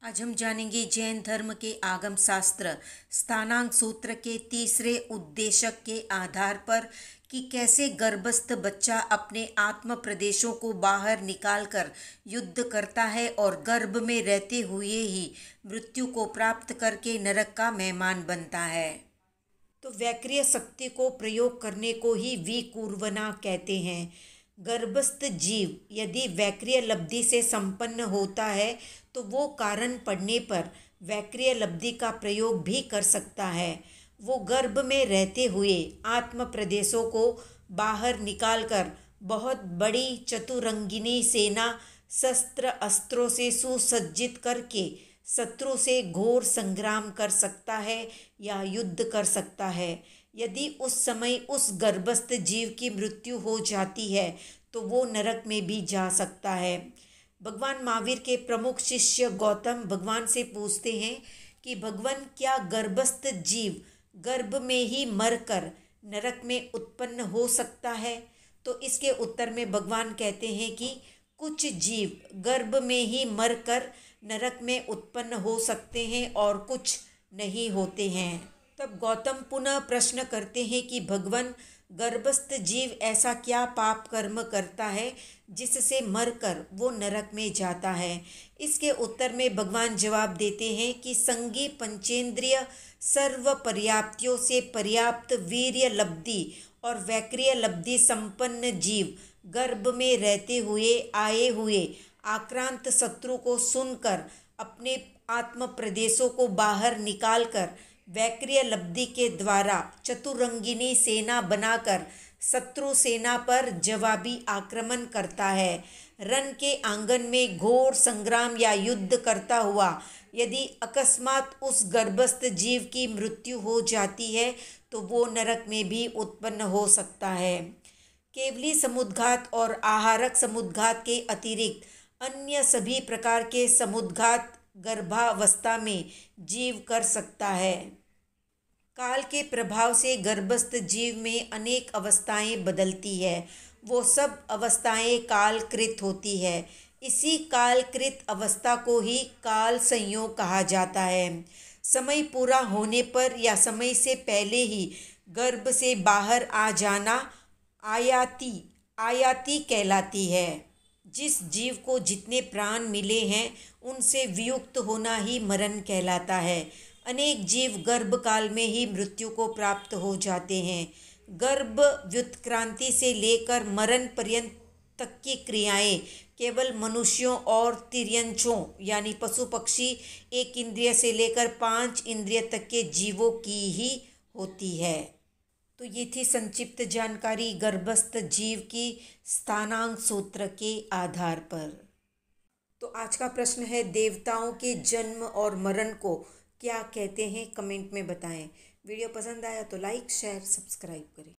आज हम जानेंगे जैन धर्म के आगम शास्त्र स्थानांक सूत्र के तीसरे उद्देशक के आधार पर कि कैसे गर्भस्थ बच्चा अपने आत्म प्रदेशों को बाहर निकालकर युद्ध करता है और गर्भ में रहते हुए ही मृत्यु को प्राप्त करके नरक का मेहमान बनता है। तो वैक्रिय शक्ति को प्रयोग करने को ही विकूर्वना कहते हैं। गर्भस्थ जीव यदि वैक्रिय लब्धि से संपन्न होता है तो वो कारण पड़ने पर वैक्रिय लब्धि का प्रयोग भी कर सकता है। वो गर्भ में रहते हुए आत्म प्रदेशों को बाहर निकालकर बहुत बड़ी चतुरंगिनी सेना शस्त्र अस्त्रों से सुसज्जित करके शत्रु से घोर संग्राम कर सकता है या युद्ध कर सकता है। यदि उस समय उस गर्भस्थ जीव की मृत्यु हो जाती है तो वो नरक में भी जा सकता है। भगवान महावीर के प्रमुख शिष्य गौतम भगवान से पूछते हैं कि भगवान, क्या गर्भस्थ जीव गर्भ में ही मरकर नरक में उत्पन्न हो सकता है? तो इसके उत्तर में भगवान कहते हैं कि कुछ जीव गर्भ में ही मरकर नरक में उत्पन्न हो सकते हैं और कुछ नहीं होते हैं। तब गौतम पुनः प्रश्न करते हैं कि भगवान, गर्भस्थ जीव ऐसा क्या पाप कर्म करता है जिससे मरकर वो नरक में जाता है? इसके उत्तर में भगवान जवाब देते हैं कि संगी पंचेंद्रिय सर्व पर्याप्तियों से पर्याप्त वीर्य लब्धि और वैक्रिय लब्धि संपन्न जीव गर्भ में रहते हुए आए हुए आक्रांत शत्रु को सुनकर अपने आत्म प्रदेशों को बाहर निकालकर वैक्रिय लब्धि के द्वारा चतुरंगिनी सेना बनाकर शत्रु सेना पर जवाबी आक्रमण करता है। रण के आंगन में घोर संग्राम या युद्ध करता हुआ यदि अकस्मात उस गर्भस्थ जीव की मृत्यु हो जाती है तो वो नरक में भी उत्पन्न हो सकता है। केवली समुद्घात और आहारक समुद्घात के अतिरिक्त अन्य सभी प्रकार के समुद्घात गर्भावस्था में जीव कर सकता है। काल के प्रभाव से गर्भस्थ जीव में अनेक अवस्थाएं बदलती है। वो सब अवस्थाएं कालकृत होती है। इसी कालकृत अवस्था को ही काल संयोग कहा जाता है। समय पूरा होने पर या समय से पहले ही गर्भ से बाहर आ जाना आयाति कहलाती है। जिस जीव को जितने प्राण मिले हैं उनसे वियुक्त होना ही मरण कहलाता है। अनेक जीव गर्भकाल में ही मृत्यु को प्राप्त हो जाते हैं। गर्भ व्युत्क्रांति से लेकर मरण पर्यंत तक की क्रियाएं केवल मनुष्यों और तिर्यंचों यानी पशु पक्षी 1 इंद्रिय से लेकर 5 इंद्रिय तक के जीवों की ही होती है। तो ये थी संक्षिप्त जानकारी गर्भस्थ जीव की स्थानांक सूत्र के आधार पर। तो आज का प्रश्न है, देवताओं के जन्म और मरण को क्या कहते हैं? कमेंट में बताएं। वीडियो पसंद आया तो लाइक शेयर सब्सक्राइब करें।